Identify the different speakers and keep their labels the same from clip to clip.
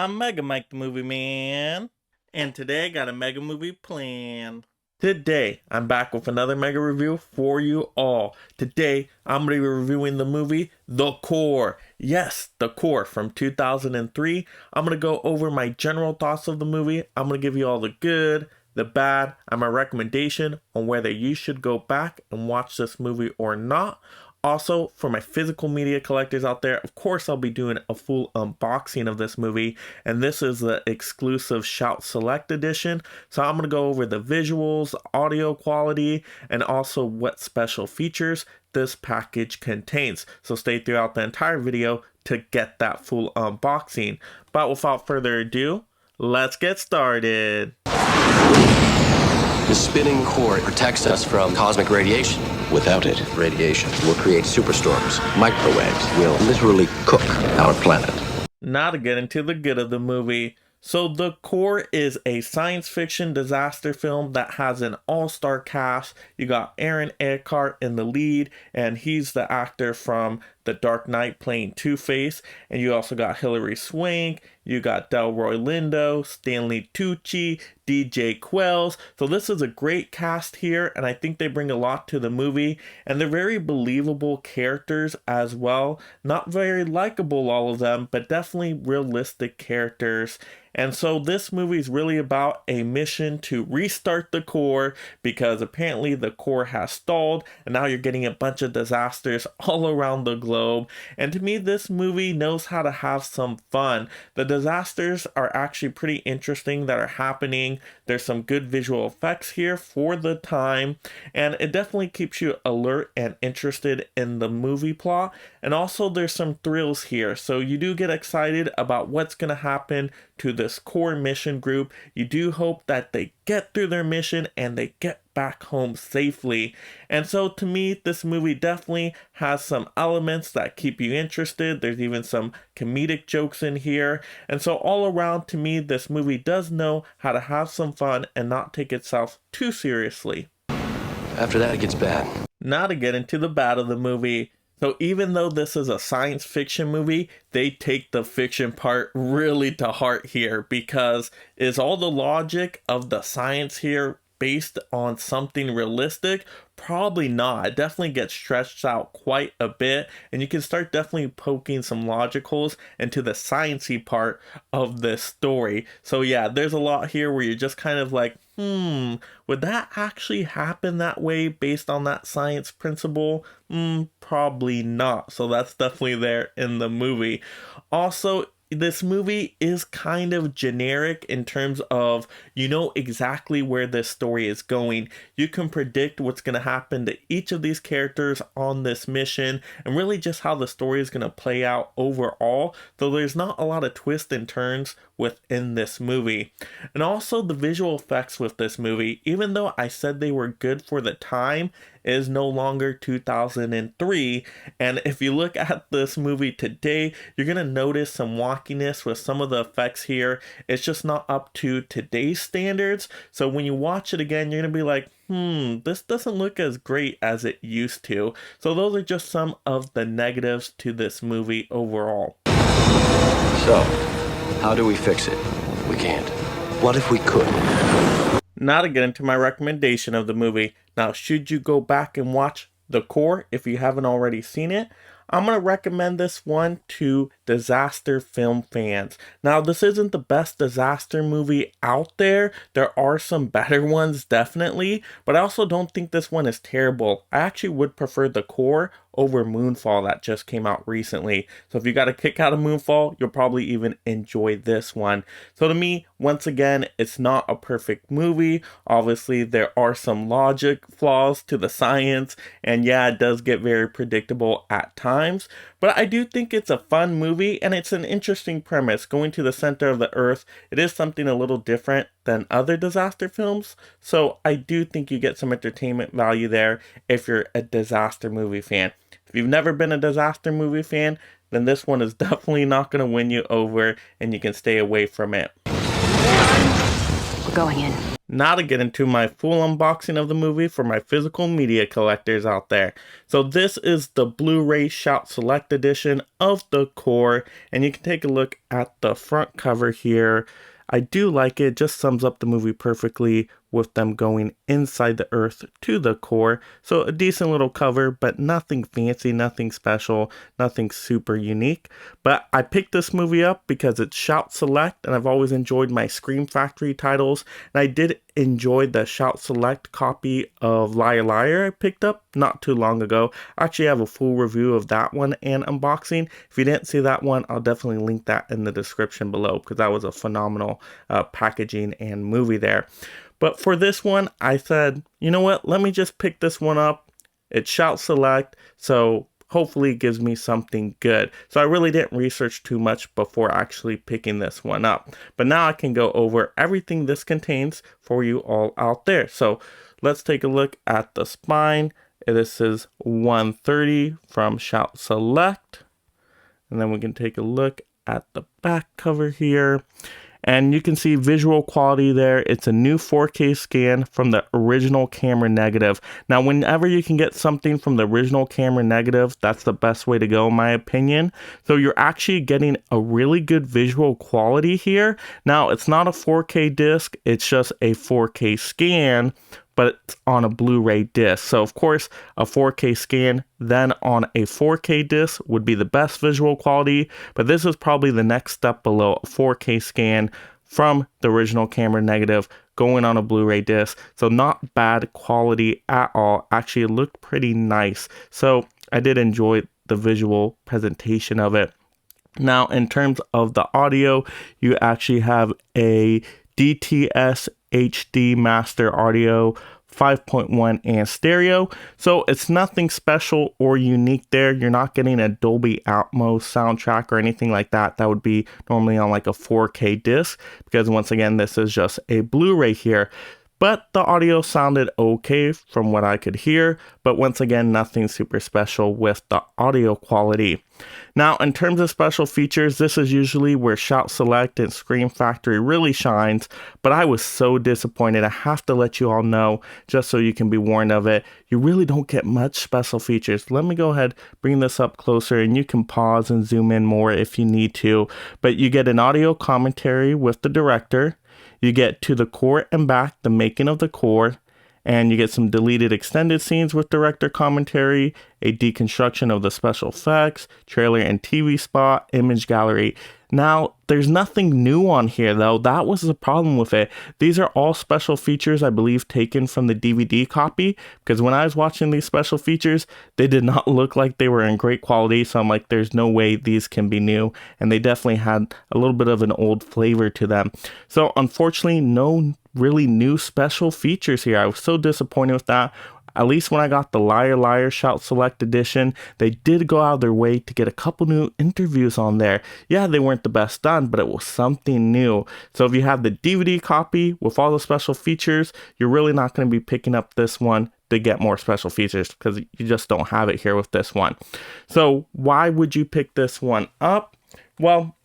Speaker 1: I'm Mega Mike the Movie Man, and today I got a mega movie plan. Today, I'm back with another mega review for you all. Today, I'm going to be reviewing the movie The Core. Yes, The Core from 2003. I'm going to go over my general thoughts of the movie. I'm going to give you all the good, the bad, and my recommendation on whether you should go back and watch this movie or not. Also, for my physical media collectors out there, of course, I'll be doing a full unboxing of this movie, and this is the exclusive Shout Select edition. So I'm going to go over the visuals, audio quality, and also what special features this package contains. So stay throughout the entire video to get that full unboxing. But without further ado, let's get started.
Speaker 2: The spinning core protects us from cosmic radiation. Without it, radiation will create superstorms. Microwaves will literally cook our planet.
Speaker 1: Now to get into the good of the movie. So The Core is a science fiction disaster film that has an all-star cast. You got Aaron Eckhart in the lead, and he's the actor from The Dark Knight playing Two-Face. And you also got Hilary Swank, you got Delroy Lindo, Stanley Tucci, DJ Quells. So this is a great cast here, and I think they bring a lot to the movie. And they're very believable characters as well. Not very likable, all of them, but definitely realistic characters. And so this movie is really about a mission to restart the core, because apparently the core has stalled, and now you're getting a bunch of disasters all around the globe. And to me, this movie knows how to have some fun. The disasters are actually pretty interesting that are happening. There's some good visual effects here for the time, and it definitely keeps you alert and interested in the movie plot. And also there's some thrills here, so you do get excited about what's going to happen to this core mission group. You do hope that they get through their mission and they get back home safely. And so to me, this movie definitely has some elements that keep you interested. There's even some comedic jokes in here. And so all around, to me, this movie does know how to have some fun and not take itself too seriously.
Speaker 2: After that, it gets bad.
Speaker 1: Now to get into the bad of the movie. So even though this is a science fiction movie, they take the fiction part really to heart here, because is all the logic of the science here based on something realistic? Probably not. It definitely gets stretched out quite a bit, and you can start definitely poking some logicals into the sciencey part of this story. So yeah, there's a lot here where you're just kind of like, would that actually happen that way based on that science principle? Probably not. So that's definitely there in the movie. Also, this movie is kind of generic in terms of, you know exactly where this story is going. You can predict what's going to happen to each of these characters on this mission, and really just how the story is going to play out overall, though there's not a lot of twists and turns within this movie. And also the visual effects with this movie, even though I said they were good for the time, is no longer 2003. And if you look at this movie today, you're going to notice some wonkiness with some of the effects here. It's just not up to today's standards. So when you watch it again, you're going to be like, this doesn't look as great as it used to. So those are just some of the negatives to this movie overall.
Speaker 2: So, how do we fix it? We can't. What if we could?
Speaker 1: Now to get into my recommendation of the movie. Now, should you go back and watch The Core if you haven't already seen it? I'm going to recommend this one to disaster film fans. Now, this isn't the best disaster movie out there. There are some better ones, definitely, but I also don't think this one is terrible. I actually would prefer The Core over Moonfall that just came out recently. So if you got a kick out of Moonfall, you'll probably even enjoy this one. So to me, once again, it's not a perfect movie. Obviously, there are some logic flaws to the science, and yeah, it does get very predictable at times. But I do think it's a fun movie, and it's an interesting premise. Going to the center of the earth, it is something a little different than other disaster films. So I do think you get some entertainment value there if you're a disaster movie fan. If you've never been a disaster movie fan, then this one is definitely not going to win you over, and you can stay away from it.
Speaker 3: We're going in.
Speaker 1: Now to get into my full unboxing of the movie for my physical media collectors out there. So this is the Blu-ray Shout Select edition of The Core, and you can take a look at the front cover here. I do like it, just sums up the movie perfectly with them going inside the earth to the core. So a decent little cover, but nothing fancy, nothing special, nothing super unique. But I picked this movie up because it's Shout Select, and I've always enjoyed my Scream Factory titles. And I did enjoy the Shout Select copy of Liar Liar I picked up not too long ago. I actually have a full review of that one and unboxing. If you didn't see that one, I'll definitely link that in the description below because that was a phenomenal packaging and movie there. But for this one, I said, you know what, let me just pick this one up. It's Shout Select, so hopefully it gives me something good. So I really didn't research too much before actually picking this one up. But now I can go over everything this contains for you all out there. So let's take a look at the spine. This is 130 from Shout Select. And then we can take a look at the back cover here. And you can see visual quality there. It's a new 4K scan from the original camera negative. Now, whenever you can get something from the original camera negative, that's the best way to go, in my opinion. So you're actually getting a really good visual quality here. Now, it's not a 4K disc, it's just a 4K scan, but it's on a Blu-ray disc. So of course, a 4K scan then on a 4K disc would be the best visual quality, but this is probably the next step below a 4K scan from the original camera negative going on a Blu-ray disc. So not bad quality at all. Actually, it looked pretty nice. So I did enjoy the visual presentation of it. Now, in terms of the audio, you actually have a DTS HD Master Audio 5.1 and stereo. So it's nothing special or unique there. You're not getting a Dolby Atmos soundtrack or anything like that. That would be normally on like a 4K disc, because once again, this is just a Blu-ray here. But the audio sounded okay from what I could hear, but once again, nothing super special with the audio quality. Now, in terms of special features, this is usually where Shout Select and Scream Factory really shines, but I was so disappointed. I have to let you all know, just so you can be warned of it. You really don't get much special features. Let me go ahead, bring this up closer, and you can pause and zoom in more if you need to. But you get an audio commentary with the director. You get To the Core and Back, the making of the core, and you get some deleted extended scenes with director commentary, a deconstruction of the special effects, trailer and TV spot, image gallery. Now, there's nothing new on here though. That was the problem with it. These are all special features, I believe, taken from the DVD copy, because when I was watching these special features, they did not look like they were in great quality. So I'm like, there's no way these can be new. And they definitely had a little bit of an old flavor to them. So unfortunately, no really new special features here. I was so disappointed with that. At least when I got the Liar Liar Shout Select edition, they did go out of their way to get a couple new interviews on there. Yeah, they weren't the best done, but it was something new. So if you have the DVD copy with all the special features, you're really not going to be picking up this one to get more special features, because you just don't have it here with this one. So why would you pick this one up? Well,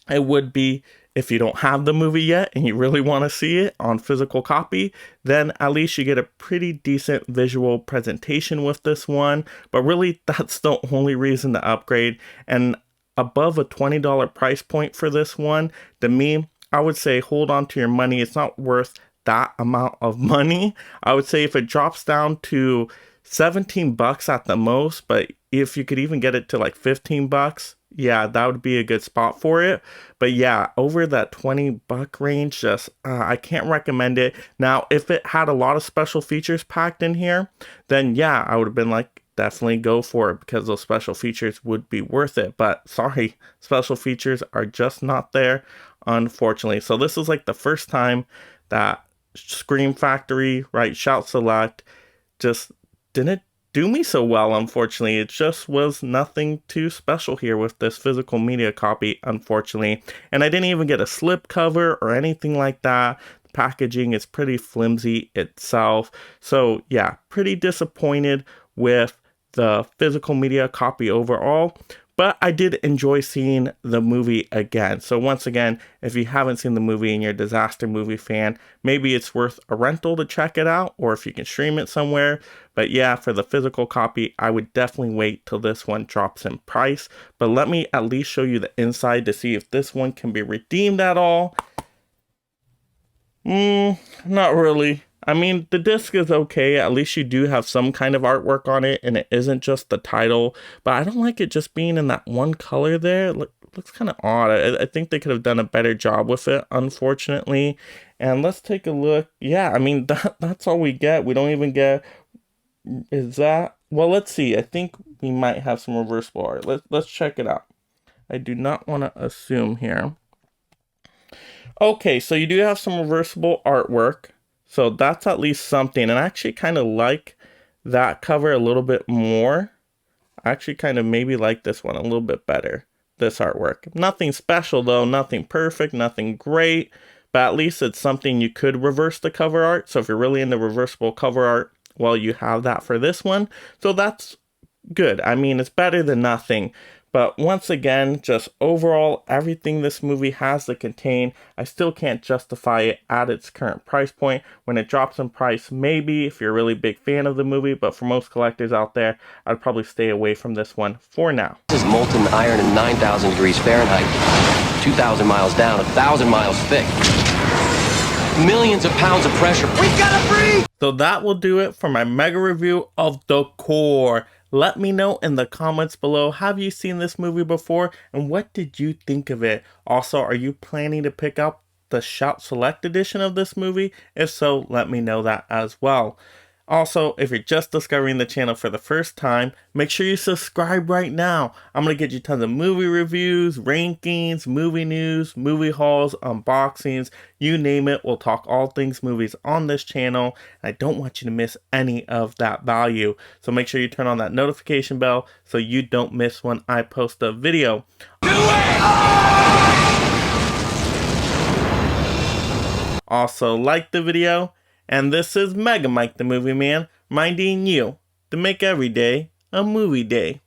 Speaker 1: it would be if you don't have the movie yet and you really want to see it on physical copy, then at least you get a pretty decent visual presentation with this one. But really, that's the only reason to upgrade. And above a $20 price point for this one, to me, I would say hold on to your money. It's not worth that amount of money. I would say if it drops down to 17 bucks at the most, but if you could even get it to like 15 bucks, yeah, that would be a good spot for it. But yeah, over that 20 buck range, just I can't recommend it. Now, if it had a lot of special features packed in here, then yeah, I would have been like, definitely go for it, because those special features would be worth it. But sorry, special features are just not there, unfortunately. So this is like the first time that Scream Factory, right, Shout Select, just didn't do me so well, unfortunately. It just was nothing too special here with this physical media copy, unfortunately. And I didn't even get a slip cover or anything like that. The packaging is pretty flimsy itself. So yeah, pretty disappointed with the physical media copy overall. but I did enjoy seeing the movie again. So once again, if you haven't seen the movie and you're a disaster movie fan, maybe it's worth a rental to check it out, or if you can stream it somewhere. But yeah, for the physical copy, I would definitely wait till this one drops in price. But let me at least show you the inside to see if this one can be redeemed at all. Not really. I mean, the disc is okay. At least you do have some kind of artwork on it, and it isn't just the title. But I don't like it just being in that one color there. Looks kind of odd. I think they could have done a better job with it, unfortunately. And let's take a look. Yeah, I mean, that's all we get. We don't even get... Is that... Well, let's see. I think we might have some reversible art. Let's check it out. I do not want to assume here. Okay, so you do have some reversible artwork. So that's at least something. And I actually kind of like that cover a little bit more. I actually kind of maybe like this one a little bit better. This artwork. Nothing special though, nothing perfect, nothing great. But at least it's something you could reverse the cover art. So if you're really into reversible cover art, well, you have that for this one. So that's good. I mean, it's better than nothing. But once again, just overall, everything this movie has to contain, I still can't justify it at its current price point. When it drops in price, maybe, if you're a really big fan of the movie, but for most collectors out there, I'd probably stay away from this one for now.
Speaker 2: This is molten iron at 9,000 degrees Fahrenheit, 2,000 miles down, 1,000 miles thick. Millions of pounds of pressure. We gotta breathe!
Speaker 1: So that will do it for my mega review of The Core. Let me know in the comments below, have you seen this movie before and what did you think of it? Also, are you planning to pick up the Shout Select edition of this movie? If so, let me know that as well. Also, if you're just discovering the channel for the first time, make sure you subscribe right now. I'm going to get you tons of movie reviews, rankings, movie news, movie hauls, unboxings, you name it. We'll talk all things movies on this channel. I don't want you to miss any of that value. So make sure you turn on that notification bell so you don't miss when I post a video.
Speaker 2: Do it!
Speaker 1: Also, like the video. And this is Mega Mike the Movie Man, reminding you to make every day a movie day.